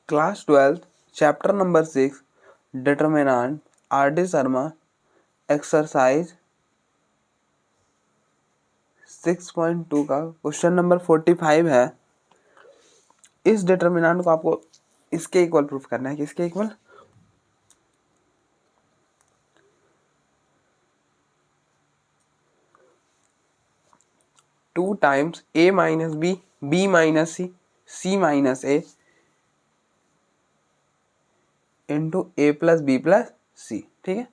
Class 12 chapter number 6 determinant RD. Sharma exercise 6.2 का question number 45 है। इस डिटरमिनेंट को आपको इसके इक्वल प्रूफ करना है। किसके equal? 2 times a minus B, b minus C, c minus A into A plus B plus C. ठीक है,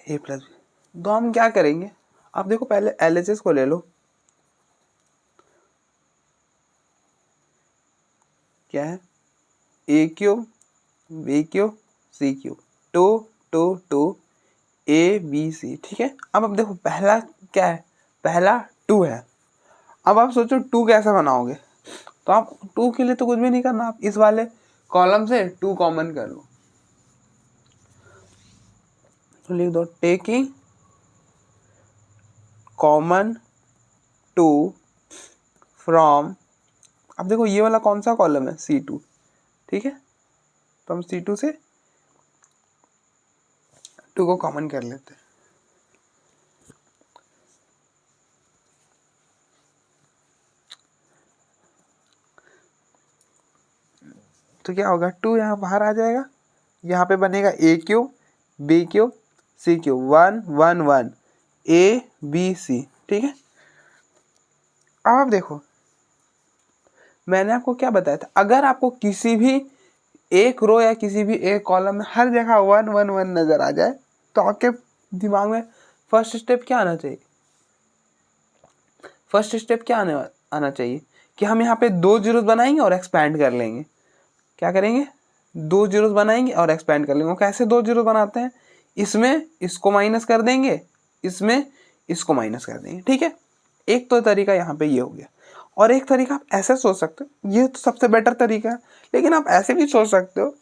ए प्लस बी। तो हम क्या करेंगे, आप देखो पहले LHS को ले लो। क्या है? A cube B cube C cube 2 2 2 A B C. ठीक है, अब देखो पहला क्या है, पहला 2 है। अब आप सोचो 2 कैसे बनाओगे, तो आप 2 के लिए तो कुछ भी नहीं करना, आप इस वाले कॉलम से 2 कॉमन कर लो। तो लिख दो टेकिंग कॉमन 2 फ्रॉम, अब देखो ये वाला कौन सा कॉलम है, C2। ठीक है, तो हम C2 से 2 को कॉमन कर लेते हैं। तो क्या होगा, 2 यहाँ बाहर आ जाएगा, यहाँ पे बनेगा A cube B cube C cube 1 1 1 A B C. ठीक है, अब आप देखो मैंने आपको क्या बताया था, अगर आपको किसी भी एक रो या किसी भी एक कॉलम में हर जगह 1 1 1 नजर आ जाए, तो आपके दिमाग में फर्स्ट स्टेप क्या आना चाहिए? फर्स्ट स्टेप क्या आना चाहिए कि हम यहाँ पे 2 जीरोस बनाएंगे और एक्सपैंड कर लेंगे। क्या करेंगे? 2 जीरोस बनाएंगे और एक्सपैंड कर लेंगे। वो कैसे 2 जीरो बनाते हैं? इसमें इसको माइनस कर देंगे, इसमें इसको माइनस कर देंगे। ठीक है, एक तो तरीका यहाँ पे ये हो गया। और एक तरीका आप ऐसे सोच सकते हो, ये तो सबसे बेटर तरीका है, लेकिन आप ऐसे भी सोच सकते हो,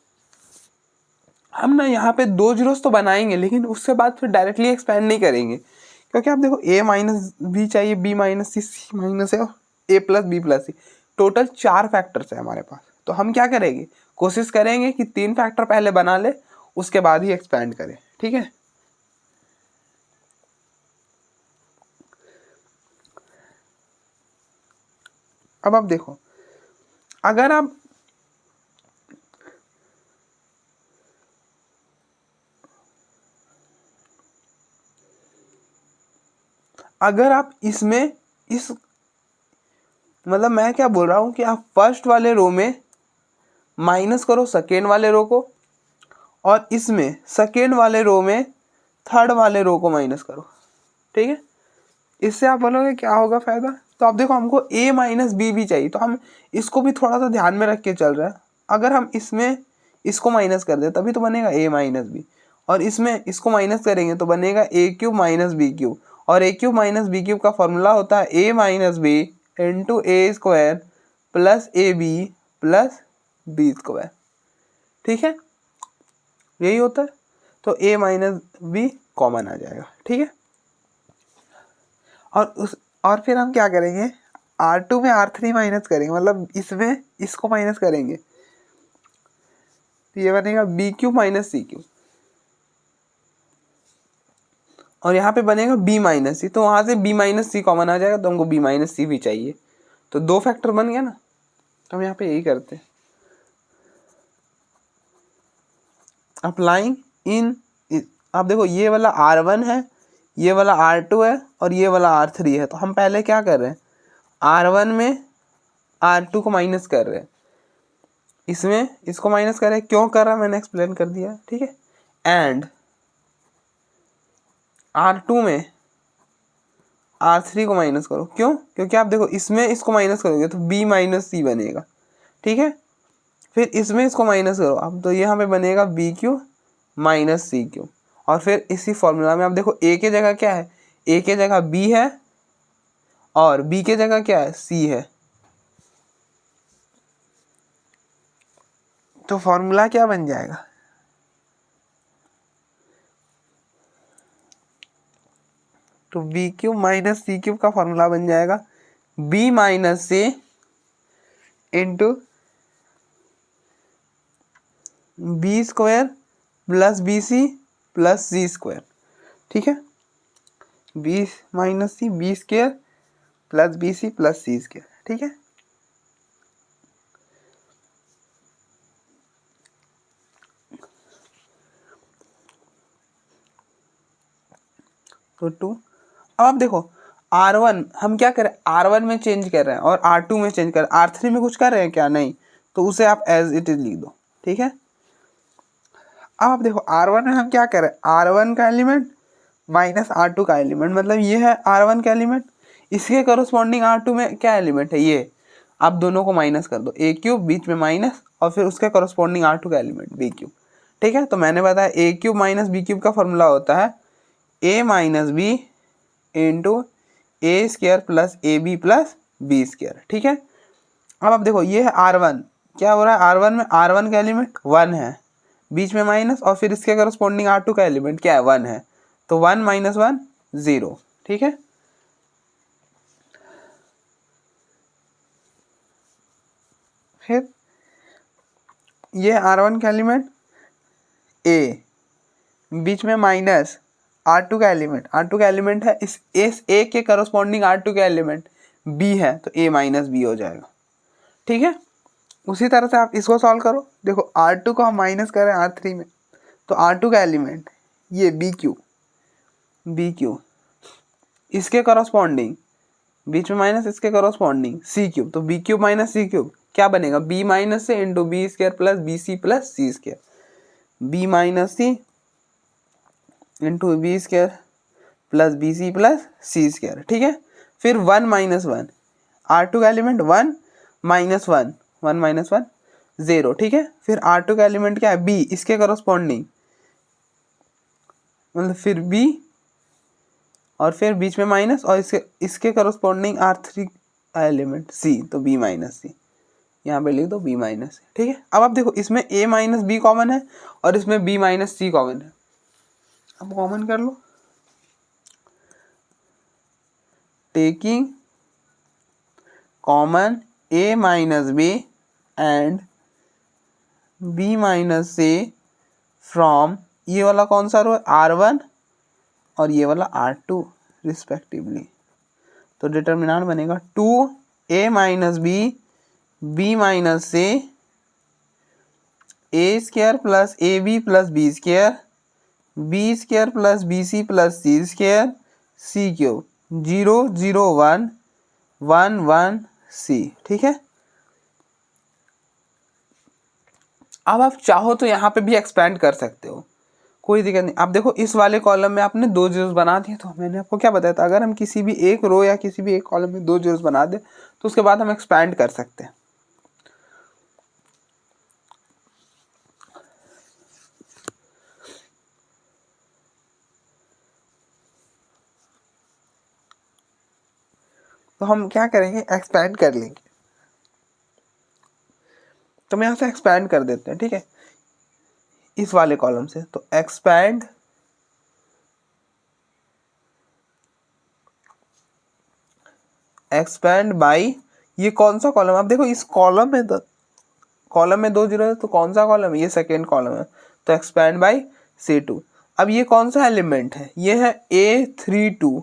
हम ना यहाँ पे 2 जीरोस तो बनाएंगे लेकिन उसके बाद फिर डायरेक्टली एक्सपैंड नहीं करेंगे, क्योंकि आप देखो a माइनस बी चाहिए, b माइनस सी माइनस है और a plus B plus C, total 4 factors है हमारे पास। तो हम क्या करेंगे, कोशिश करेंगे कि 3 फैक्टर पहले बना ले, उसके बाद ही एक्सपैंड करें। ठीक है, अब आप देखो, अगर आप इसमें इस मतलब मैं क्या बोल रहा हूँ कि आप फर्स्ट वाले रो में माइनस करो सेकेंड वाले रो को, और इसमें सेकेंड वाले रो में थर्ड वाले रो को माइनस करो। ठीक है, इससे आप बोलोगे क्या होगा फायदा। तो आप देखो हमको a माइनस बी भी चाहिए, तो हम इसको भी थोड़ा सा ध्यान में रख के चल रहे हैं। अगर हम इसमें इसको माइनस कर दे तभी तो बनेगा a माइनस बी, और इसमें इसको माइनस करेंगे तो बनेगा A cube minus B cube, और A cube minus B cube का फॉर्मूला होता है a minus B into A square plus A B plus B square. ठीक है, यही होता है। तो a माइनस बी कॉमन आ जाएगा। ठीक है, और फिर हम क्या करेंगे, R2 में R3 माइनस करेंगे, मतलब इसमें इसको माइनस करेंगे, तो ये बनेगा B cube minus C cube, और यहाँ पे बनेगा b माइनस सी, तो वहाँ से b माइनस सी कॉमन आ जाएगा, तो हमको b माइनस सी भी चाहिए। तो 2 फैक्टर बन गया ना, तो हम यहाँ पे यही करते हैं, अप्लाइंग इन। आप देखो ये वाला R1 है, ये वाला R2 है और ये वाला R3 है। तो हम पहले क्या कर रहे हैं, R1 में R2 को माइनस कर रहे हैं, इसमें इसको माइनस कर रहे हैं। क्यों कर रहा है मैंने एक्सप्लेन कर दिया। ठीक है, एंड R2 में R3 को माइनस करो। क्यों? क्योंकि आप देखो इसमें इसको माइनस करोगे तो b माइनस सी बनेगा। ठीक है, फिर इसमें इसको माइनस करो, अब तो यहाँ पे बनेगा B cube minus C cube, और फिर इसी फॉर्मूला में आप देखो a के जगह क्या है, a के जगह b है और b के जगह क्या है, c है। तो फॉर्मूला क्या बन जाएगा, तो B cube minus C cube का फॉर्मूला बन जाएगा b minus C into B square plus B C plus C square, ठीक है। B minus C, B square plus B C plus C square, ठीक है। तो 2। अब आप देखो R1 हम क्या करें, R1 में चेंज कर रहे हैं और R2 में चेंज कर रहे हैं, R3 में कुछ कर रहे हैं क्या, नहीं, तो उसे आप एज इट इज लिख दो, ठीक है। अब आप देखो R1 में हम क्या कर रहे हैं, R1 का एलिमेंट माइनस R2 का एलिमेंट, मतलब ये है R1 का एलिमेंट, इसके करोस्पॉन्डिंग R2 में क्या एलिमेंट है, ये। आप दोनों को माइनस कर दो, ए क्यूब बीच में माइनस और फिर उसके करोस्पॉन्डिंग R2 का एलिमेंट बी क्यूब, ठीक है। तो मैंने बताया A cube minus B cube का फॉर्मूला होता है A minus B into A square plus A B plus B square, ठीक है। अब आप देखो ये है R1, क्या हो रहा है, R1 में R1 का एलिमेंट 1 है, बीच में माइनस और फिर इसके करस्पॉन्डिंग R2 का एलिमेंट क्या है, 1 है, तो 1 माइनस 1 0, ठीक है। फिर ये R1 का एलिमेंट ए, बीच में माइनस R2 का एलिमेंट, R2 का एलिमेंट है इस ए के करस्पॉन्डिंग R2 का एलिमेंट बी है, तो ए माइनस बी हो जाएगा, ठीक है। उसी तरह से आप इसको सॉल्व करो, देखो R2 को हम माइनस करें R3 में, तो R2 का एलिमेंट ये बी क्यू, इसके करस्पॉन्डिंग बीच में माइनस, इसके करस्पॉन्डिंग सी क्यूब, तो B cube minus C cube क्या बनेगा, B minus C into B square plus B C plus C square, B minus C into B square plus B C plus C square, ठीक है। फिर 1 minus 1, R2 का element 1 minus 1, 1 minus 1 0, ठीक है। फिर R2 का एलिमेंट क्या है, बी, इसके करस्पॉन्डिंग मतलब फिर बी और फिर बीच में माइनस और इसके करस्पॉन्डिंग R3 का एलिमेंट सी, तो बी माइनस सी, यहाँ पे लिख दो बी माइनस सी, ठीक है। अब आप देखो इसमें ए माइनस बी कॉमन है और इसमें बी माइनस सी कॉमन है, अब कॉमन कर लो, taking common a minus B and b minus C from, ये वाला कौन सा रो है, R1 और ये वाला R2 रिस्पेक्टिवली, तो डिटर्मिनेंट बनेगा 2a minus B minus C A square plus A B plus B square, B square plus B C plus C square, C cube 0 0 1 1 1 C, ठीक है। अब आप चाहो तो यहाँ पे भी एक्सपेंड कर सकते हो, कोई दिक्कत नहीं। आप देखो इस वाले कॉलम में आपने 2 जीरोस बना दिए, तो मैंने आपको क्या बताया था, अगर हम किसी भी एक रो या किसी भी एक कॉलम में 2 जीरोस बना दे तो उसके बाद हम एक्सपेंड कर सकते हैं। तो हम क्या करेंगे, एक्सपेंड कर लेंगे, तो हम यहाँ से एक्सपेंड कर देते हैं, ठीक है, इस वाले कॉलम से, तो एक्सपेंड बाई, ये कौन सा कॉलम, आप देखो इस कॉलम में कॉलम में 2 जीरो है, तो कौन सा कॉलम है, ये सेकेंड कॉलम है, तो एक्सपेंड बाई C2। अब ये कौन सा एलिमेंट है, ये है A32,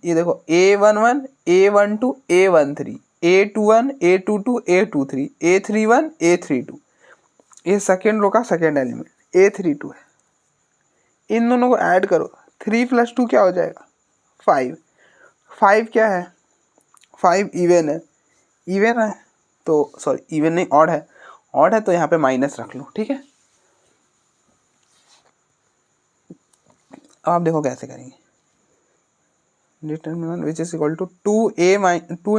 ये देखो A11 A12 A13 A21 A22 A23 A31 A32, ये सेकेंड रो का सेकेंड एलिमेंट A32 है। इन दोनों को ऐड करो, 3 + 2 क्या हो जाएगा, 5, 5 क्या है, 5 इवन है, इवन है तो सॉरी इवन नहीं ऑड है, ऑड है तो यहाँ पे माइनस रख लो, ठीक है। अब आप देखो कैसे करेंगे, determinant which is equal to 2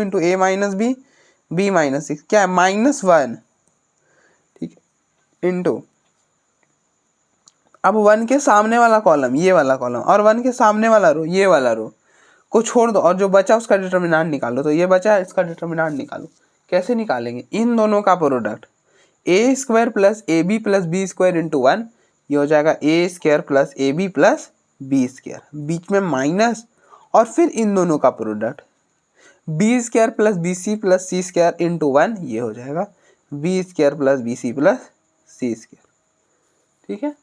into A minus B minus C, क्या है -1, ठीक है, इंटू अब 1 के सामने वाला कॉलम ये वाला कॉलम और 1 के सामने वाला रो ये वाला रो को छोड़ दो और जो बचा उसका डिटरमिनेंट निकालो, तो ये बचा है इसका डिटरमिनेंट निकालो। कैसे निकालेंगे, इन दोनों का product A square plus A B plus B square into 1, ये हो जाएगा A square plus A B plus B square, बीच में माइनस और फिर इन दोनों का product B square plus B C plus C square into 1, ये हो जाएगा B square plus B C plus C square. ठीक है,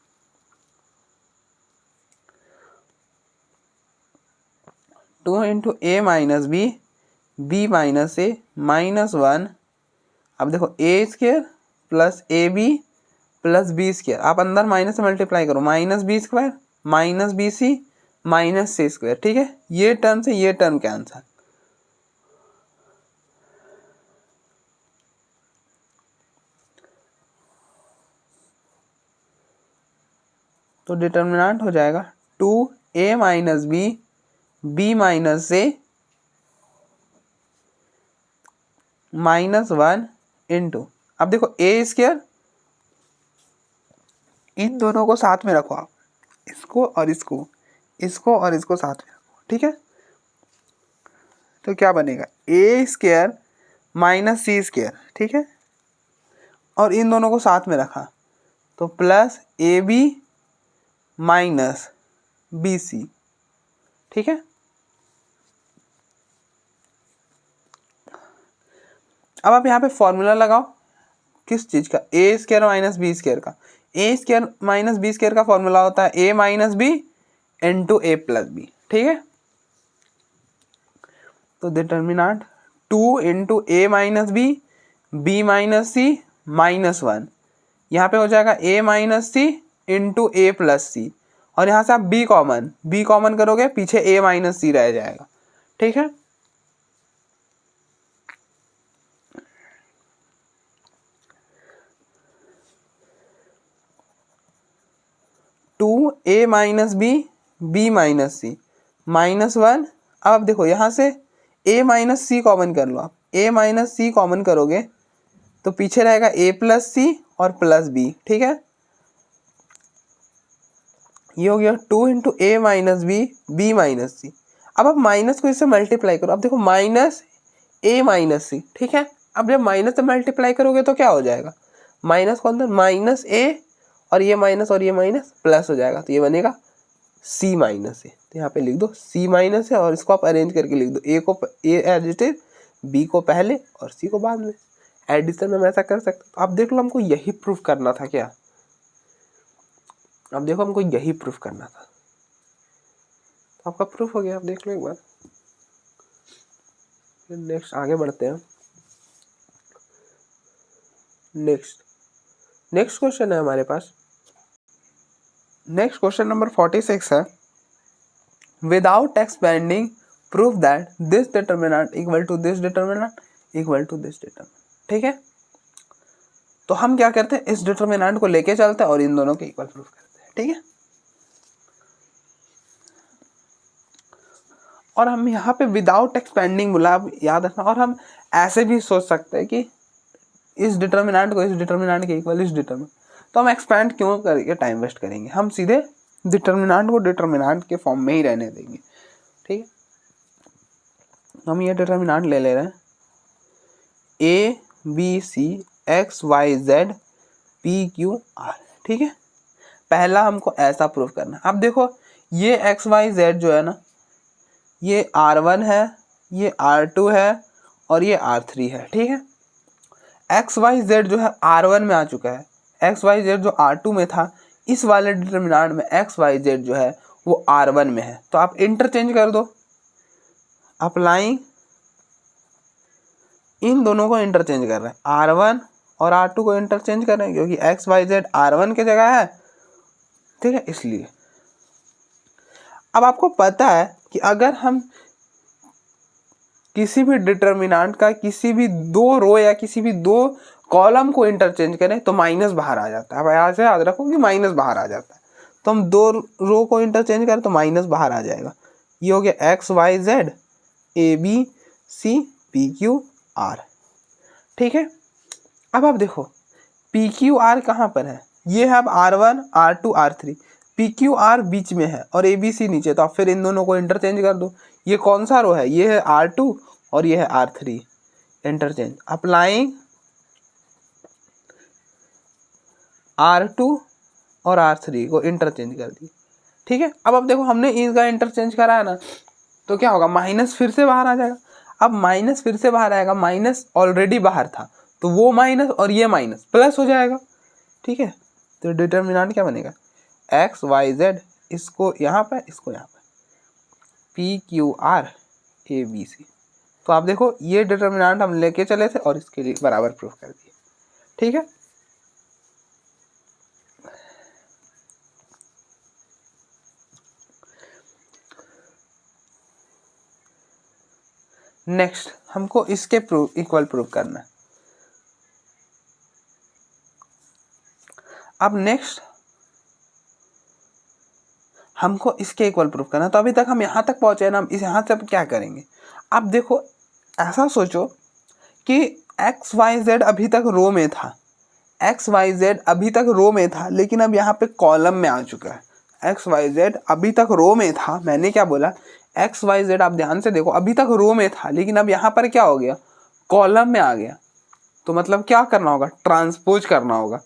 two into A minus B minus A minus 1। अब देखो ए square plus A B plus B square, आप अंदर minus से मल्टीप्लाई करो, minus B square minus B C minus C square. ठीक है, ये टर्म से ये टर्म कैंसल। तो डिटर्मिनेंट हो जाएगा 2a minus B minus A minus 1 into, अब देखो ए स्क्वायर, इन दोनों को साथ में रखो आप, इसको और इसको और इसको साथ में रखो। ठीक है, तो क्या बनेगा ए स्क्वायर माइनस सी स्क्वायर। ठीक है, और इन दोनों को साथ में रखा तो plus A B minus B C. ठीक है, अब आप यहाँ पे फॉर्मूला लगाओ, किस चीज़ का, ए स्क्वायर माइनस बी स्क्वायर का। ए स्क्वायर माइनस बी स्क्वायर का फॉर्मूला होता है A minus B into A plus B. ठीक है, तो determinant 2 into A minus B minus C minus 1, यहाँ पे हो जाएगा ए minus C into A plus सी, और यहाँ से आप बी कॉमन करोगे, पीछे ए माइनस सी रह जाएगा। ठीक है, two A minus B minus C minus 1। अब देखो यहाँ से ए माइनस सी कॉमन कर लो आप, ए माइनस सी कॉमन करोगे तो पीछे रहेगा ए प्लस सी और प्लस बी। ठीक है, ये हो गया 2 into A minus B minus सी। अब आप माइनस को इससे मल्टीप्लाई करो, अब देखो माइनस ए माइनस सी। ठीक है, अब जब माइनस से मल्टीप्लाई करोगे तो क्या हो जाएगा, माइनस को अंदर माइनस ए और ये माइनस प्लस हो जाएगा, तो ये बनेगा सी माइनस ए। तो यहाँ पे लिख दो सी माइनस है, और इसको आप अरेंज करके लिख दो, ए को ए एज इट इज, बी को पहले और सी को बाद में। एडिशन में मैं ऐसा कर सकता हूँ। अब देख लो, हमको यही प्रूफ करना था क्या, अब देखो हमको यही प्रूफ करना था, तो आपका प्रूफ हो गया। आप देख लो एक बार, नेक्स्ट आगे बढ़ते हैं। नेक्स्ट क्वेश्चन है हमारे पास, नेक्स्ट क्वेश्चन नंबर 46 है, without expanding proof that this determinant equal to this determinant equal to this determinant. ठीक है, तो हम क्या करते हैं, इस डिटर्मिनेंट को लेके चलते हैं और इन दोनों के इक्वल प्रूफ करते हैं। ठीक है, और हम यहाँ पे विदाउट एक्सपेंडिंग बोला, आप याद रखना। और हम ऐसे भी सोच सकते हैं कि इस डिटर्मिनेंट को इस डिटर्मिनेंट के इक्वल इस डिटर्मिनेंट, तो हम एक्सपेंड क्यों करके टाइम वेस्ट करेंगे, हम सीधे डिटर्मिनेंट को डिटर्मिनेंट के फॉर्म में ही रहने देंगे। ठीक है, हम ये डिटर्मिनेंट ले ले रहे हैं, A B C X Y Z P Q R. ठीक है, पहला हमको ऐसा प्रूफ करना है। अब देखो ये एक्स वाई जेड जो है ना, ये R1 है, ये R2 है और ये R3 है। ठीक है, एक्स वाई जेड जो है R1 में आ चुका है, एक्स वाई जेड जो R2 में था, इस वाले डिटर्मिनेंट में एक्स वाई जेड जो है वो R1 में है, तो आप इंटरचेंज कर दो। अप्लाइंग, इन दोनों को इंटरचेंज कर रहे हैं, R1 और R2 को इंटरचेंज कर रहे हैं, क्योंकि एक्स वाई जेड R1 की जगह है। ठीक है, इसलिए अब आपको पता है कि अगर हम किसी भी डिटर्मिनेंट का किसी भी दो रो या किसी भी दो कॉलम को इंटरचेंज करें तो माइनस बाहर आ जाता है। अब यहाँ से याद रखो कि माइनस बाहर आ जाता है, तो हम दो रो को इंटरचेंज करें तो माइनस बाहर आ जाएगा। ये हो गया X Y Z A B C P Q R. ठीक है, अब आप देखो पी क्यू आर कहाँ पर है, ये है अब R1 R2 R3, P Q are बीच में है और ए बी सी नीचे, तो आप फिर इन दोनों को इंटरचेंज कर दो। ये कौन सा रो है, ये है R2 और ये है R3, इंटरचेंज। अप्लाइंग R2 और R3 को इंटरचेंज कर दिए। ठीक है, अब देखो हमने इनका इंटरचेंज करा है ना, तो क्या होगा, माइनस फिर से बाहर आ जाएगा। अब माइनस फिर से बाहर आएगा, माइनस ऑलरेडी बाहर था तो वो माइनस और ये माइनस प्लस हो जाएगा, ठीक है। तो डिटर्मिनेंट क्या बनेगा, एक्स वाई जेड, इसको यहाँ पे इसको यहाँ पे, P Q R A B C. तो आप देखो ये डिटर्मिनेंट हम लेके चले थे और इसके लिए बराबर प्रूफ कर दिए, ठीक है। नेक्स्ट हमको इसके इक्वल प्रूफ करना है। अब नेक्स्ट हमको इसके इक्वल प्रूफ करना है। तो अभी तक हम यहाँ तक पहुँचे ना, इस यहाँ से अब क्या करेंगे। अब देखो ऐसा सोचो कि एक्स वाई जेड अभी तक रो में था, एक्स वाई जेड अभी तक रो में था, लेकिन अब यहाँ पे कॉलम में आ चुका है। एक्स वाई जेड अभी तक रो में था, मैंने क्या बोला, एक्स वाई जेड आप ध्यान से देखो अभी तक रो में था, लेकिन अब यहाँ पर क्या हो गया, कॉलम में आ गया। तो मतलब क्या करना होगा, ट्रांसपोज करना होगा,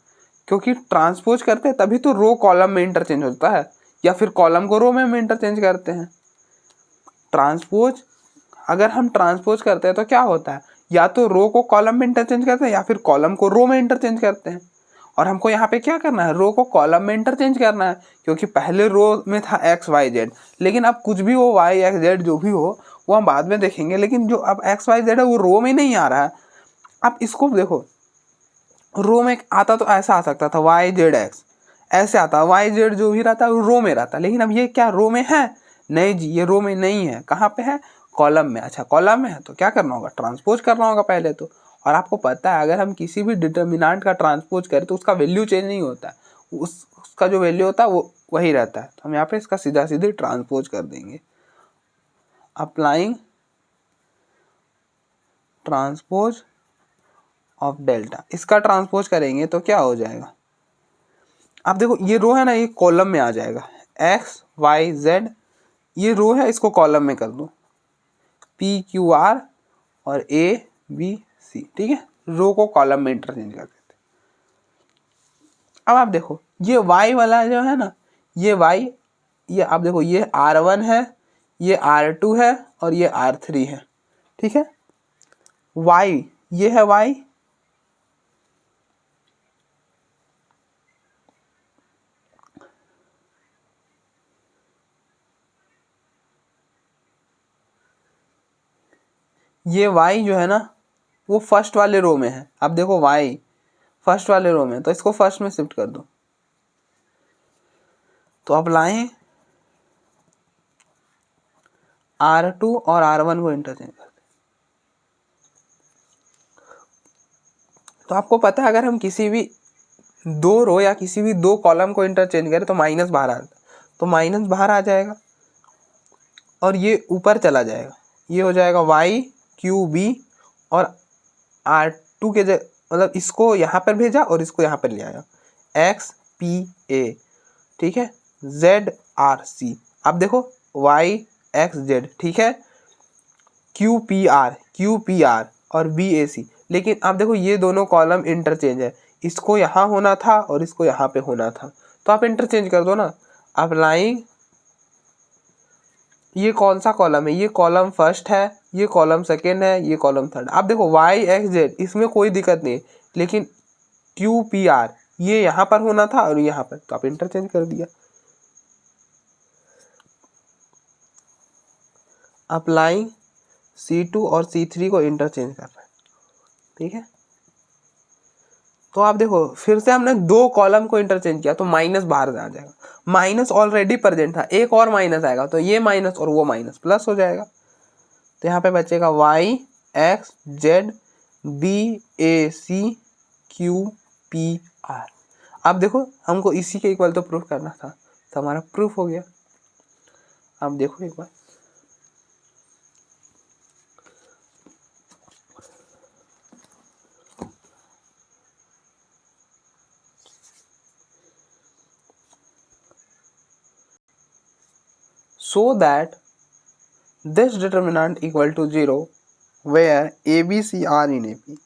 क्योंकि ट्रांसपोज करते हैं तभी तो रो कॉलम में इंटरचेंज होता है, या फिर कॉलम को रो में हम इंटरचेंज करते हैं। ट्रांसपोज, अगर हम ट्रांसपोज करते हैं तो क्या होता है, या तो रो को कॉलम में इंटरचेंज करते हैं या फिर कॉलम को रो में इंटरचेंज करते हैं। और हमको यहाँ पे क्या करना है, रो को कॉलम में इंटरचेंज करना है, क्योंकि पहले रो में था एक्स वाई जेड, लेकिन अब कुछ भी हो वाई एक्स जेड जो भी हो वो हम बाद में देखेंगे, लेकिन जो अब एक्स वाई जेड है वो रो में नहीं आ रहा है। अब इसको देखो, रो में आता तो ऐसा आ सकता था वाई जेड एक्स, ऐसे आता, वाई जेड जो भी रहता है वो रो में रहता, लेकिन अब ये क्या रो में है, नहीं जी ये रो में नहीं है, कहाँ पे है, कॉलम में। अच्छा कॉलम में है तो क्या करना होगा, ट्रांसपोज करना होगा पहले तो। और आपको पता है अगर हम किसी भी डिटर्मिनेंट का ट्रांसपोज करें तो उसका वैल्यू चेंज नहीं होता है, उसका जो वैल्यू होता है वो वही रहता है। तो हम यहाँ पे इसका सीधा सीधे ट्रांसपोज कर देंगे, अप्लाइंग ट्रांसपोज ऑफ डेल्टा, इसका ट्रांसपोज करेंगे तो क्या हो जाएगा। आप देखो ये रो है ना, ये कॉलम में आ जाएगा, एक्स वाई जेड ये रो है, इसको कॉलम में कर दो, पी क्यू आर और ए बी सी, ठीक है, रो को कॉलम में इंटरचेंज कर देते। अब आप देखो ये y वाला जो है ना, ये y, ये आप देखो ये R1 है, ये R2 है और ये R3 है, ठीक है। y ये है y, ये y जो है ना वो फर्स्ट वाले रो में है। अब देखो y फर्स्ट वाले रो में, तो इसको फर्स्ट में शिफ्ट कर दो। तो अब लाएं R2 और R1 को इंटरचेंज कर दें। तो आपको पता है अगर हम किसी भी दो रो या किसी भी दो कॉलम को इंटरचेंज करें तो माइनस बाहर आ जाता, तो माइनस बाहर आ जाएगा और ये ऊपर चला जाएगा, ये हो जाएगा वाई क्यू बी और R2 के जगह, मतलब इसको यहाँ पर भेजा और इसको यहाँ पर ले आया, एक्स पी ए, ठीक है, जेड आर सी। अब देखो वाई एक्स जेड, ठीक है, क्यू पी आर और बी ए सी, लेकिन अब देखो ये दोनों कॉलम इंटरचेंज है, इसको यहाँ होना था और इसको यहाँ पे होना था, तो आप इंटरचेंज कर दो ना। अप्लाइंग, ये कौन सा कॉलम है, ये कॉलम फर्स्ट है, ये कॉलम सेकेंड है, ये कॉलम थर्ड। आप देखो वाई एक्स जेड इसमें कोई दिक्कत नहीं, लेकिन क्यू पी आर ये यहाँ पर होना था और यहाँ पर, तो आप इंटरचेंज कर दिया। अप्लाइंग C2 और C3 को इंटरचेंज कर रहे हैं, ठीक है। तो आप देखो फिर से हमने दो कॉलम को इंटरचेंज किया तो माइनस बाहर आ जाएगा, माइनस ऑलरेडी प्रेजेंट था, एक और माइनस आएगा तो ये माइनस और वो माइनस प्लस हो जाएगा। तो यहाँ पे बचेगा वाई एक्स जेड बी ए सी क्यू पी आर। अब देखो हमको इसी के इक्वल तो प्रूफ करना था, तो हमारा प्रूफ हो गया। अब देखो एक बार, so that this determinant equal to 0 where a b c are in AP,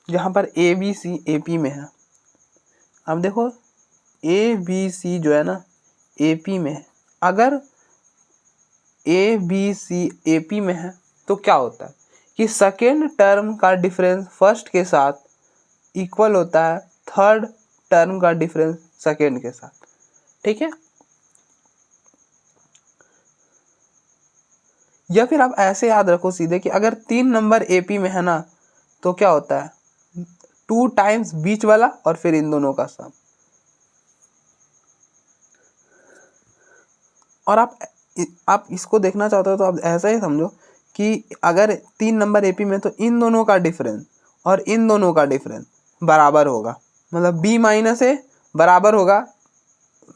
जहाँ पर a b c AP में है। अब देखो a b c जो है ना AP में है, अगर a b c AP में है तो क्या होता है, कि सेकेंड टर्म का डिफरेंस फर्स्ट के साथ इक्वल होता है थर्ड टर्म का डिफरेंस सेकेंड के साथ। ठीक है, या फिर आप ऐसे याद रखो सीधे कि अगर 3 नंबर एपी में है ना तो क्या होता है 2 टाइम्स बीच वाला और फिर इन दोनों का सम। और आप इसको देखना चाहते हो तो आप ऐसा ही समझो कि अगर 3 नंबर एपी में तो इन दोनों का डिफरेंस और इन दोनों का डिफरेंस बराबर होगा, मतलब बी माइनस ए बराबर होगा,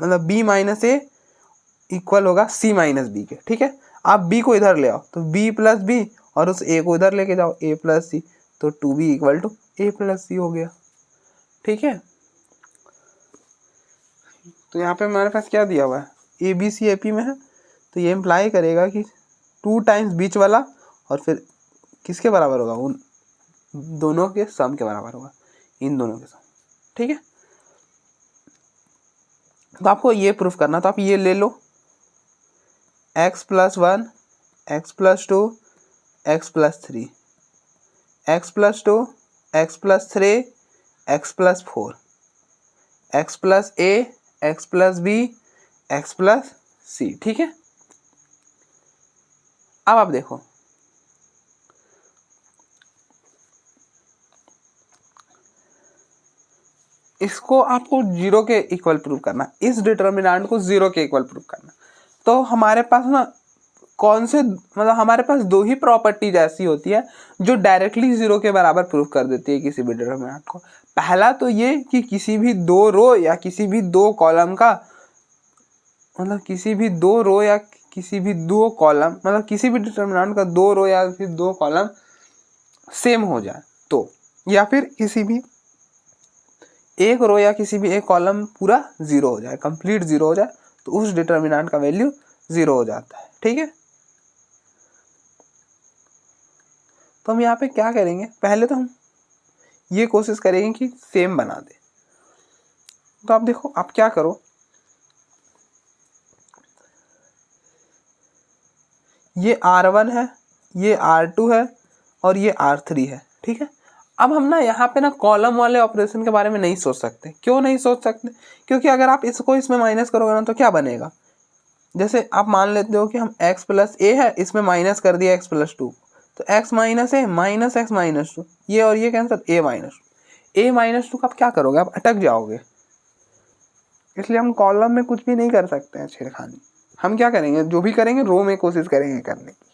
मतलब बी माइनस ए इक्वल होगा सी माइनस बी के। ठीक है, आप बी को इधर ले आओ तो बी प्लस बी और उस ए को इधर लेके जाओ ए प्लस सी, तो 2b equal to A plus C हो गया। ठीक है, तो यहाँ पे हमारे पास क्या दिया हुआ है, ए बी सी ए पी में है, तो ये इम्प्लाई करेगा कि 2 टाइम्स बीच वाला और फिर किसके बराबर होगा, उन दोनों के सम के बराबर होगा, इन दोनों के सम। ठीक है, तो आपको ये प्रूफ करना, तो आप ये ले लो x + 1 x + 2 x + 3 x + 2 x + 3 x + 4 x + a x + b x + c। ठीक है, अब आप देखो इसको आपको 0 के इक्वल प्रूव करना, इस डिटर्मिनेंट को 0 के इक्वल प्रूव करना। तो हमारे पास ना कौन से, मतलब हमारे पास 2 ही प्रॉपर्टीज ऐसी होती है जो डायरेक्टली 0 के बराबर प्रूव कर देती है किसी भी डिटर्मिनेंट को। पहला तो ये कि किसी भी 2 रो या किसी भी 2 कॉलम का, मतलब किसी भी 2 रो या किसी भी 2 कॉलम, मतलब किसी भी डिटर्मिनेंट का 2 रो या फिर 2 कॉलम सेम हो जाए तो, या फिर किसी भी एक रो या किसी भी एक कॉलम पूरा 0 हो जाए, कंप्लीट 0 हो जाए, तो उस डिटर्मिनेंट का वैल्यू 0 हो जाता है। ठीक है, तो हम यहाँ पे क्या करेंगे, पहले तो हम ये कोशिश करेंगे कि सेम बना दे। तो आप देखो, आप क्या करो, ये R1 है, ये R2 है और ये R3 है। ठीक है, अब हम ना यहाँ पे ना कॉलम वाले ऑपरेशन के बारे में नहीं सोच सकते। क्यों नहीं सोच सकते, क्योंकि अगर आप इसको इसमें माइनस करोगे ना तो क्या बनेगा, जैसे आप मान लेते हो कि हम x + a है, इसमें माइनस कर दिया x + 2, तो x - a माइनस x - 2, ये और ये कैंसिल, a - 2 का आप क्या करोगे, आप अटक जाओगे। इसलिए हम कॉलम में कुछ भी नहीं कर सकते हैं छेड़खानी। हम क्या करेंगे, जो भी करेंगे रो में कोशिश करेंगे करने की।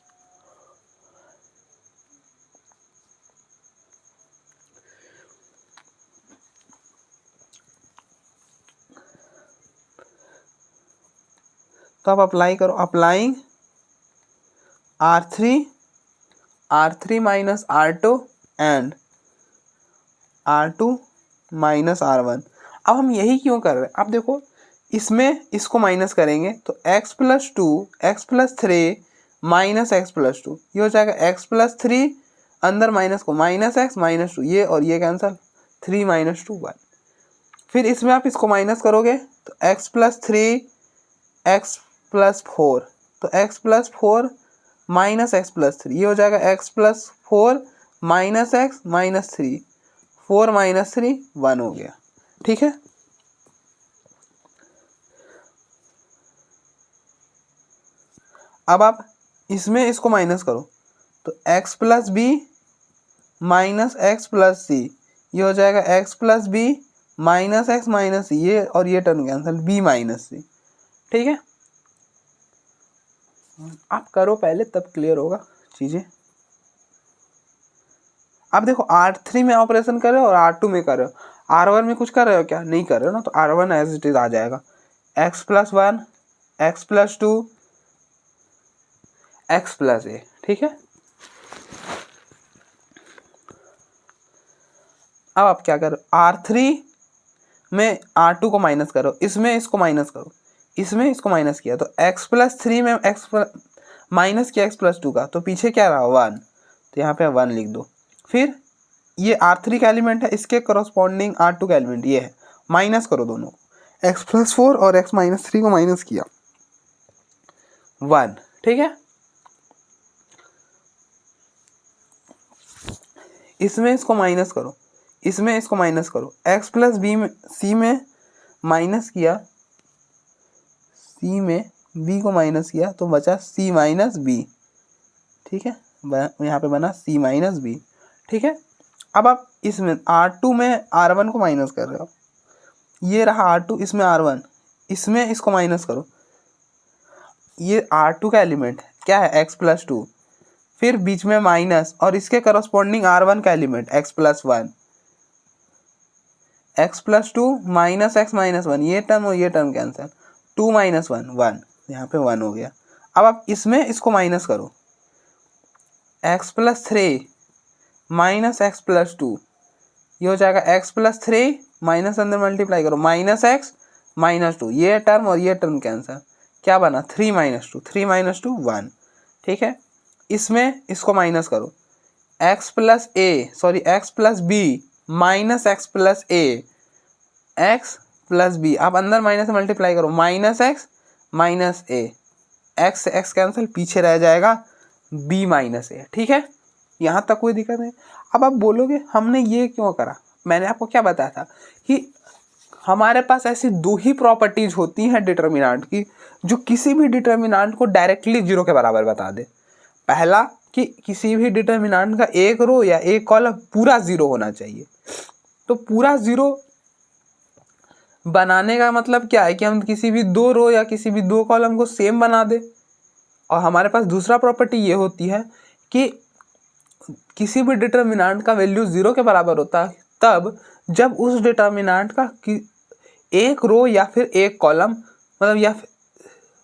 तो आप अप्लाई करो, applying R3 - R2 and R2 - R1। अब हम यही क्यों कर रहे हैं, आप देखो इसमें इसको माइनस करेंगे तो x + 2 x + 3 माइनस x + 2, ये हो जाएगा x + 3 अंदर माइनस को माइनस x - 2, ये और ये कैंसिल, 3 - 2 1। फिर इसमें आप इसको माइनस करोगे तो x + 3 x + 4, तो x + 4 माइनस x + 3, ये हो जाएगा x + 4 माइनस x - 3, 4 - 3 1 हो गया। ठीक है, अब आप इसमें इसको माइनस करो तो x + b minus x + c, ये हो जाएगा x + b minus x - c, ये और ये टर्म कैंसिल, b - c। ठीक है, आप करो पहले तब क्लियर होगा चीजें। आप देखो R3 में ऑपरेशन कर रहे हो और R2 में कर रहे हो, R1 में कुछ कर रहे हो क्या, नहीं कर रहे हो ना, तो R1 एज इट इज आ जाएगा, x + 1 x + 2 x + a। ठीक है, अब आप क्या करो, R3 में R2 को माइनस करो, इसमें इसको माइनस करो, इसमें इसको माइनस किया तो x + 3 में माइनस किया x + 2 का, तो पीछे क्या रहा 1, तो यहाँ पे 1 लिख दो। फिर ये R3 का एलिमेंट है, इसके करस्पॉन्डिंग R2 का एलिमेंट ये है, माइनस करो दोनों को, x + 4 और x - 3 को माइनस किया 1। ठीक है, इसमें इसको माइनस करो, इसमें इसको माइनस करो, x प्लस बी में सी में माइनस किया, सी में b को माइनस किया तो बचा c माइनस बी। ठीक है, यहाँ पे बना c माइनस बी। ठीक है, अब आप इसमें R2 में R1 को माइनस कर रहे हो, ये रहा R2, इसमें R1, इसमें इसको माइनस करो, ये R2 का एलिमेंट क्या है x प्लस 2, फिर बीच में माइनस और इसके करस्पॉन्डिंग R1 का element x plus 1, x plus 2 minus x minus 1, ये टर्म और ये टर्म कैंसिल, 2 माइनस 1 1, यहाँ पे 1 हो गया। अब आप इसमें इसको माइनस करो, x plus 3 minus x plus 2, ये हो जाएगा x प्लस 3 माइनस अंदर मल्टीप्लाई करो माइनस x माइनस 2, ये टर्म और ये टर्म कैंसिल, क्या बना 3 माइनस 2, 3 माइनस 2 1। ठीक है, इसमें इसको माइनस करो, x plus A sorry x plus B minus x plus A, x plus B, आप अंदर माइनस से मल्टीप्लाई करो minus x minus A, x से x कैंसिल, पीछे रह जाएगा b माइनस ए। ठीक है, यहाँ तक कोई दिक्कत नहीं। अब आप बोलोगे हमने ये क्यों करा, मैंने आपको क्या बताया था कि हमारे पास ऐसी दो ही प्रॉपर्टीज होती हैं डिटर्मिनेंट की जो किसी भी डिटर्मिनेंट को डायरेक्टली जीरो के बराबर बता दे। पहला कि किसी भी डिटर्मिनेंट का एक रो या एक कॉलम पूरा जीरो होना चाहिए। तो पूरा जीरो बनाने का मतलब क्या है कि हम किसी भी दो रो या किसी भी दो कॉलम को सेम बना दे। और हमारे पास दूसरा प्रॉपर्टी ये होती है कि किसी भी डिटर्मिनेंट का वैल्यू जीरो के बराबर होता है तब जब उस डिटर्मिनेंट का एक रो या फिर एक कॉलम मतलब या फिर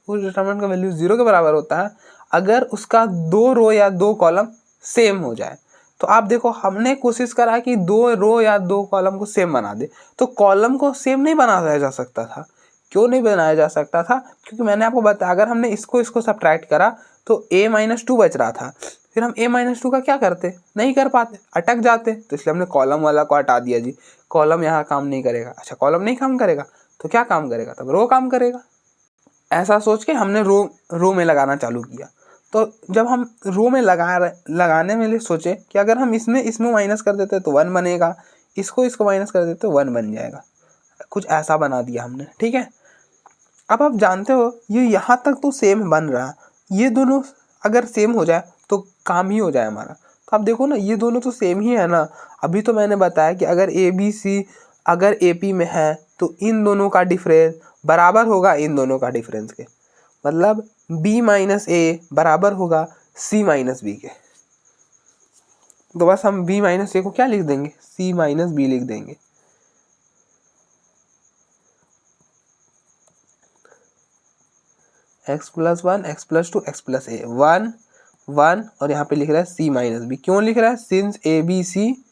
उस डिटर्मिनेंट का वैल्यू जीरो के बराबर होता है अगर उसका दो रो या दो कॉलम सेम हो जाए। तो आप देखो हमने कोशिश करा कि दो रो या दो कॉलम को सेम बना दे, तो कॉलम को सेम नहीं बनाया जा सकता था। क्यों नहीं बनाया जा सकता था, क्योंकि मैंने आपको बताया अगर हमने इसको सब्ट्रैक्ट करा तो a माइनस 2 बच रहा था, फिर हम a माइनस 2 का क्या करते, नहीं कर पाते, अटक जाते। तो इसलिए हमने कॉलम वाला को हटा दिया जी, कॉलम यहाँ काम नहीं करेगा। अच्छा कॉलम नहीं काम करेगा तो क्या काम करेगा, तब रो काम करेगा। ऐसा सोच के हमने रो में लगाना चालू किया। तो जब हम रो में लगाने में लिए सोचे कि अगर हम इसमें माइनस कर देते तो 1 बनेगा, इसको माइनस कर देते तो 1 बन जाएगा, कुछ ऐसा बना दिया हमने। ठीक है, अब आप जानते हो ये यहाँ तक तो सेम बन रहा, ये दोनों अगर सेम हो जाए तो काम ही हो जाए हमारा। तो आप देखो ना ये दोनों तो सेम ही है ना। अभी तो मैंने बताया कि अगर ए बी सी अगर ए पी में है तो इन दोनों का डिफरेंस बराबर होगा इन दोनों का डिफरेंस के, मतलब b माइनस ए बराबर होगा c माइनस बी के। तो बस हम b माइनस ए को क्या लिख देंगे, c माइनस बी लिख देंगे। x plus 1 x plus 2 x plus A 1 1 और यहाँ पे लिख रहा है c माइनस बी। क्यों लिख रहा है, since A B C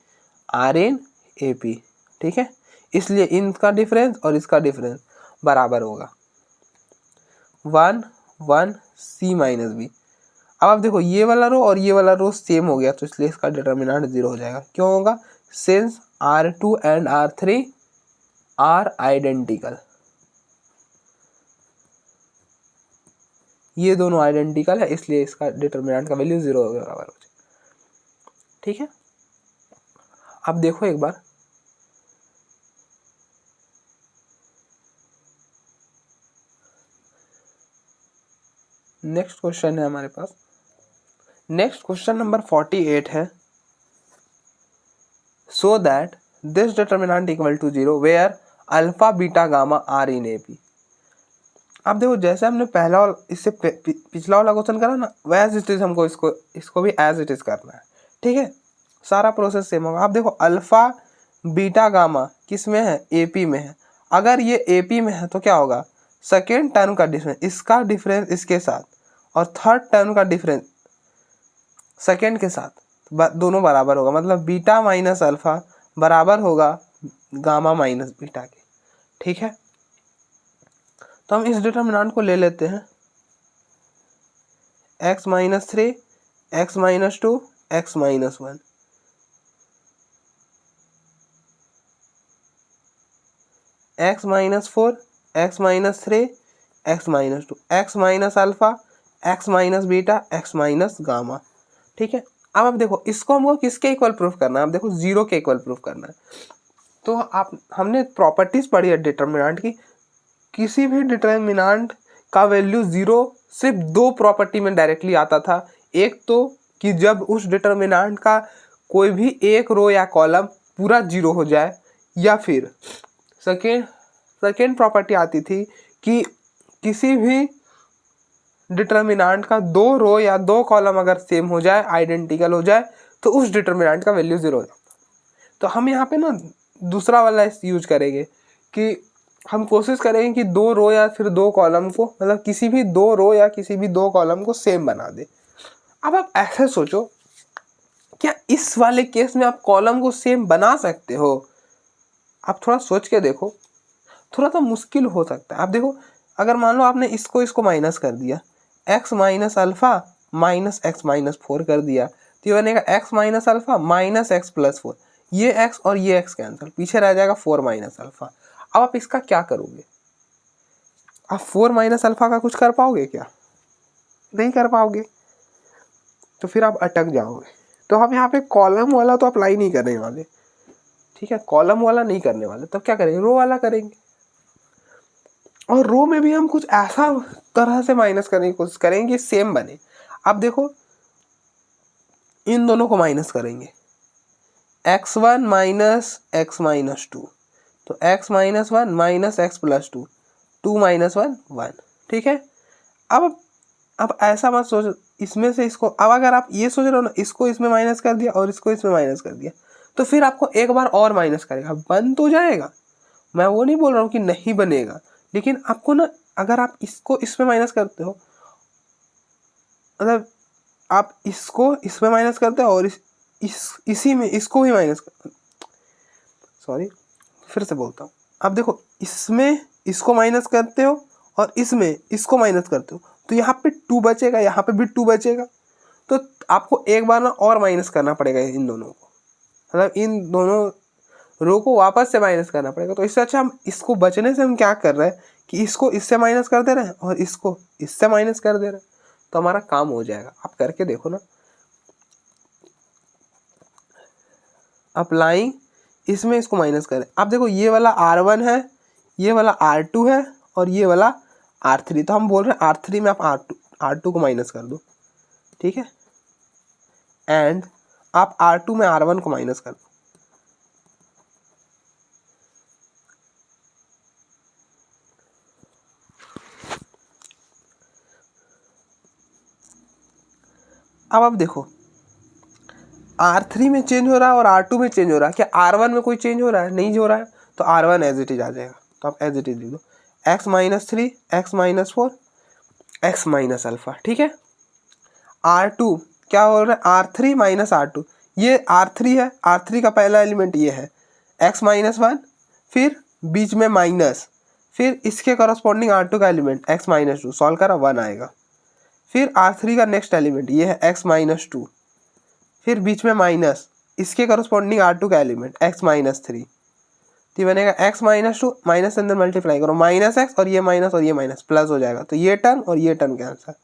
are in A P. ठीक है, इसलिए इनका डिफरेंस और इसका डिफरेंस बराबर होगा 1 1 c माइनस बी। अब आप देखो ये वाला रो और ये वाला रो सेम हो गया तो इसलिए इसका डिटर्मिनेंट जीरो हो जाएगा। क्यों होगा, since R2 and R3 are identical, ये दोनों आइडेंटिकल है इसलिए इसका डिटर्मिनेंट का वैल्यू जीरो के बराबर हो जाए। ठीक है, अब देखो एक बार नेक्स्ट क्वेश्चन है हमारे पास। नेक्स्ट क्वेश्चन नंबर 48 है, so that this determinant equal to 0 where alpha beta gamma are in A P. आप देखो जैसे हमने पहला और इससे पिछला वाला क्वेश्चन करा ना, वैज इट इज हमको इसको भी एज इट इज करना है। ठीक है, सारा प्रोसेस सेम होगा। आप देखो अल्फा बीटा गामा किस में है, एपी में है। अगर ये एपी में है तो क्या होगा, सेकेंड टर्म का डिफरेंस, इसका डिफरेंस इसके साथ और थर्ड टर्म का डिफरेंस सेकेंड के साथ दोनों बराबर होगा, मतलब बीटा माइनस अल्फा बराबर होगा गामा माइनस बीटा के। ठीक है, तो हम इस डिटर्मिनेंट को ले लेते हैं, x minus 3 x minus 2 x minus 1, x minus 4 x minus 3 x minus 2 x minus alpha x minus beta x minus gamma. ठीक है, अब देखो इसको हमको किसके इक्वल प्रूफ करना है, अब देखो 0 के इक्वल प्रूफ करना है। तो हमने प्रॉपर्टीज पढ़ी है डिटर्मिनेंट की, किसी भी डिटर्मिनेंट का वैल्यू 0 सिर्फ 2 प्रॉपर्टी में डायरेक्टली आता था। एक तो कि जब उस डिटर्मिनेंट का कोई भी एक रो या कॉलम पूरा 0 हो जाए, या फिर सेकेंड प्रॉपर्टी आती थी कि किसी भी डिटर्मिनेंट का 2 रो या 2 कॉलम अगर सेम हो जाए, आइडेंटिकल हो जाए, तो उस डिटर्मिनेंट का वैल्यू 0 हो जाता। तो हम यहाँ पे ना दूसरा वाला यूज करेंगे कि हम कोशिश करेंगे कि 2 रो या फिर 2 कॉलम को, मतलब किसी भी 2 रो या किसी भी 2 कॉलम को सेम बना दे। अब आप ऐसे सोचो, क्या इस वाले केस में आप कॉलम को सेम बना सकते हो? आप थोड़ा सोच के देखो, थोड़ा सा मुश्किल हो सकता है। आप देखो, अगर मान लो आपने इसको माइनस कर दिया, x minus alpha minus x minus 4 कर दिया, तो ये बनेगा x minus alpha minus x plus 4। ये x और ये x कैंसिल, पीछे रह जाएगा 4 माइनस अल्फा। अब आप इसका क्या करोगे? आप 4 माइनस अल्फा का कुछ कर पाओगे क्या? नहीं कर पाओगे, तो फिर आप अटक जाओगे। तो हम यहाँ पे कॉलम वाला तो अप्लाई नहीं करने वाले, ठीक है, कॉलम वाला नहीं करने वाले। तब क्या करेंगे? रो वाला करेंगे। और रो में भी हम कुछ ऐसा तरह से माइनस करने की कोशिश करेंगे कि सेम बने। अब देखो, इन दोनों को माइनस करेंगे, x1 माइनस एक्स माइनस 2, तो x minus 1 minus x plus 2, 2 minus 1 1, ठीक है। अब ऐसा मत सोचो इसमें से इसको, अब अगर आप ये सोच रहे हो ना, इसको इसमें माइनस कर दिया और इसको इसमें माइनस कर दिया, तो फिर आपको एक बार और माइनस करेगा, बन तो जाएगा। मैं वो नहीं बोल रहा हूँ कि नहीं बनेगा, लेकिन आपको ना, अगर आप इसको इसमें माइनस करते हो, मतलब आप इसको इसमें माइनस करते हो और इसी में इसको भी माइनस करते हो, सॉरी फिर से बोलता हूँ। अब देखो, इसमें इसको माइनस करते हो और इसमें इसको माइनस करते हो, तो यहाँ पे 2 बचेगा, यहाँ पे भी 2 बचेगा। तो आपको एक बार ना और माइनस करना पड़ेगा इन दोनों को, मतलब इन दोनों रो को वापस से माइनस करना पड़ेगा। तो इससे अच्छा हम इसको बचने से हम क्या कर रहे हैं कि इसको इससे माइनस कर दे रहे हैं और इसको इससे माइनस कर दे रहे हैं, तो हमारा काम हो जाएगा। आप करके देखो ना। अप्लाइंग, इसमें इसको माइनस करें। अब देखो, ये वाला R1 है, ये वाला R2 है और ये वाला R3। तो हम बोल रहे हैं R3 में आप R2 को माइनस कर दो, ठीक है, एंड आप R2 में R1 को माइनस कर दो। अब देखो, R3 में चेंज हो रहा है और R2 में चेंज हो रहा है, क्या R1 में कोई चेंज हो रहा है? नहीं हो रहा है, तो R1 एज इट इज आ जाएगा। तो आप एज इट इज लिख दो, x minus 3 x minus 4 x minus alpha, ठीक है। R2 क्या हो रहा है? R3 माइनस R2, ये R3 है, R3 का पहला एलिमेंट ये है x माइनस 1, फिर बीच में माइनस, फिर इसके करस्पॉन्डिंग R2 का एलिमेंट x माइनस 2, सॉल्व करा 1 आएगा। फिर R3 का नेक्स्ट एलिमेंट ये है x माइनस 2, फिर बीच में माइनस, इसके करस्पॉन्डिंग R2 का एलिमेंट x माइनस 3, तो बनेगा x माइनस 2, माइनस के अंदर मल्टीप्लाई करो, माइनस एक्स और ये माइनस प्लस हो जाएगा, तो ये टर्म और ये टर्म कैंसिल,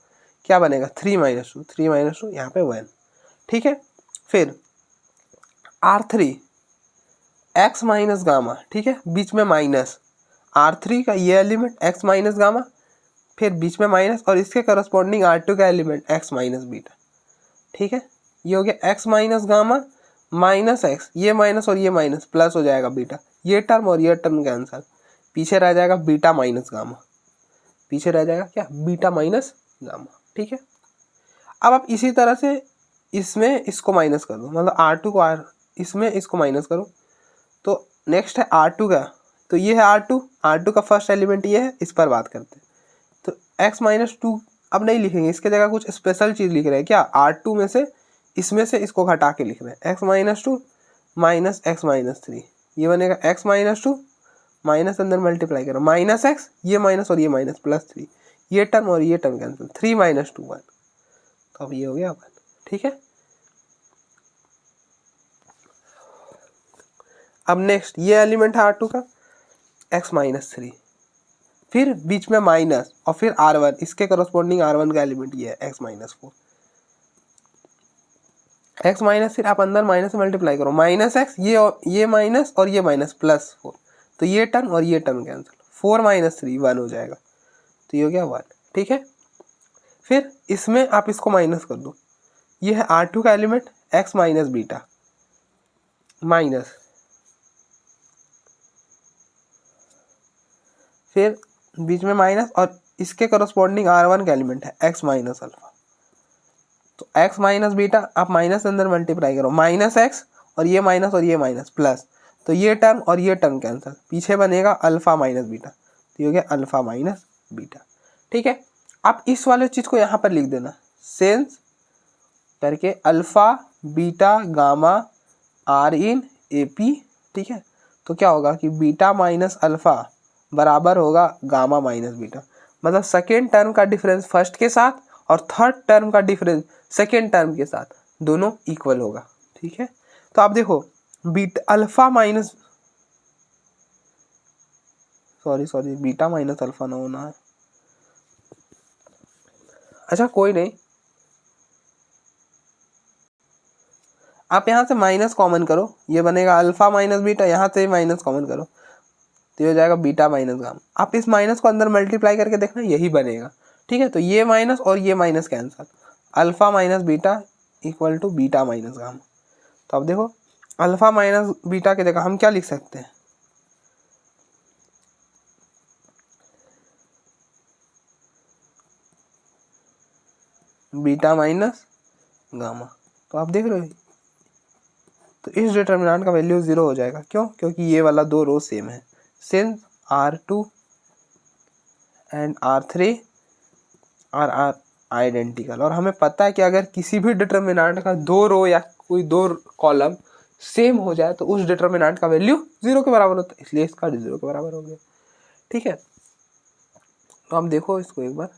क्या बनेगा? 3 माइनस 2, 3 माइनस 2 यहाँ पे 1, ठीक है। फिर R3 x माइनस गामा, ठीक है, बीच में माइनस, R3 का ये एलिमेंट x माइनस गामा, फिर बीच में माइनस और इसके करस्पॉन्डिंग R2 का एलिमेंट x माइनस बीटा, ठीक है। ये हो गया x minus gamma minus x, ये माइनस और ये माइनस प्लस हो जाएगा बीटा, ये टर्म और ये टर्म कैंसिल, पीछे रह जाएगा बीटा माइनस गामा, पीछे रह जाएगा क्या? बीटा माइनस गामा, ठीक है। अब आप इसी तरह से इसमें इसको माइनस कर दो, मतलब R2 को इसमें इसको माइनस करो, तो नेक्स्ट है R2 का, तो ये है R2 का फर्स्ट एलिमेंट ये है, इस पर बात करते हैं। तो x माइनस 2 अब नहीं लिखेंगे, इसके जगह कुछ स्पेशल चीज़ लिख रहे हैं, क्या? R2 में से इसमें से इसको घटा के लिख रहे हैं, x minus 2 minus x minus 3, ये बनेगा x माइनस 2, माइनस अंदर मल्टीप्लाई करो, माइनस एक्स, ये माइनस और ये माइनस प्लस 3, ये टर्म और ये टर्म कैंसिल, 3 माइनस 2 1, तो अब ये हो गया 1, ठीक है। अब नेक्स्ट ये एलिमेंट है R2 का x माइनस 3, फिर बीच में माइनस और फिर R1, इसके करस्पॉन्डिंग R1 का एलिमेंट ये है x माइनस 4, एक्स माइनस, फिर आप अंदर माइनस से मल्टीप्लाई करो, माइनस एक्स, ये माइनस और ये माइनस प्लस 4, तो ये टर्म और ये टर्म कैंसिल, 4 माइनस 3 1 हो जाएगा, तो ये हो गया 1। ठीक है, फिर इसमें आप इसको माइनस कर दो, ये है R2 का element x minus beta minus, फिर बीच में माइनस और इसके करस्पॉन्डिंग R1 का एलिमेंट है x माइनस अल्फा, तो x माइनस बीटा आप माइनस के अंदर मल्टीप्लाई करो, माइनस एक्स और ये माइनस प्लस, तो ये टर्म और ये टर्म कैंसिल, पीछे बनेगा अल्फा माइनस बीटा, तो ये हो गया अल्फा माइनस बीटा। ठीक है, आप इस वाले चीज़ को यहाँ पर लिख देना, सेंस करके alpha beta gamma are in A P. ठीक है, तो क्या होगा कि बीटा माइनस अल्फा बराबर होगा गामा माइनस बीटा, मतलब सेकेंड टर्म का डिफरेंस फर्स्ट के साथ और थर्ड टर्म का डिफरेंस सेकेंड टर्म के साथ दोनों इक्वल होगा। ठीक है, तो आप देखो beta alpha minus sorry beta minus alpha ना होना है, अच्छा कोई नहीं, आप यहाँ से माइनस कॉमन करो, ये बनेगा अल्फा माइनस बीटा, यहाँ से माइनस कॉमन करो तो ये हो जाएगा बीटा माइनस गामा। आप इस माइनस को अंदर मल्टीप्लाई करके देखना, यही बनेगा। ठीक है, तो ये माइनस और ये minus cancel, alpha minus beta equal to beta minus gamma. तो अब देखो अल्फा माइनस बीटा की जगह हम क्या लिख सकते हैं, बीटा माइनस गामा। तो आप देख रहे हो, तो इस डिटर्मिनेंट का वैल्यू 0 हो जाएगा, क्यों? क्योंकि ये वाला दो रो सेम है, since R2 and R3 are identical, और हमें पता है कि अगर किसी भी डिटर्मिनेंट का दो रो या कोई दो कॉलम सेम हो जाए तो उस डिटर्मिनेंट का वैल्यू 0 के बराबर होता है, इसलिए इसका 0 के बराबर हो गया। ठीक है, तो आप देखो इसको एक बार,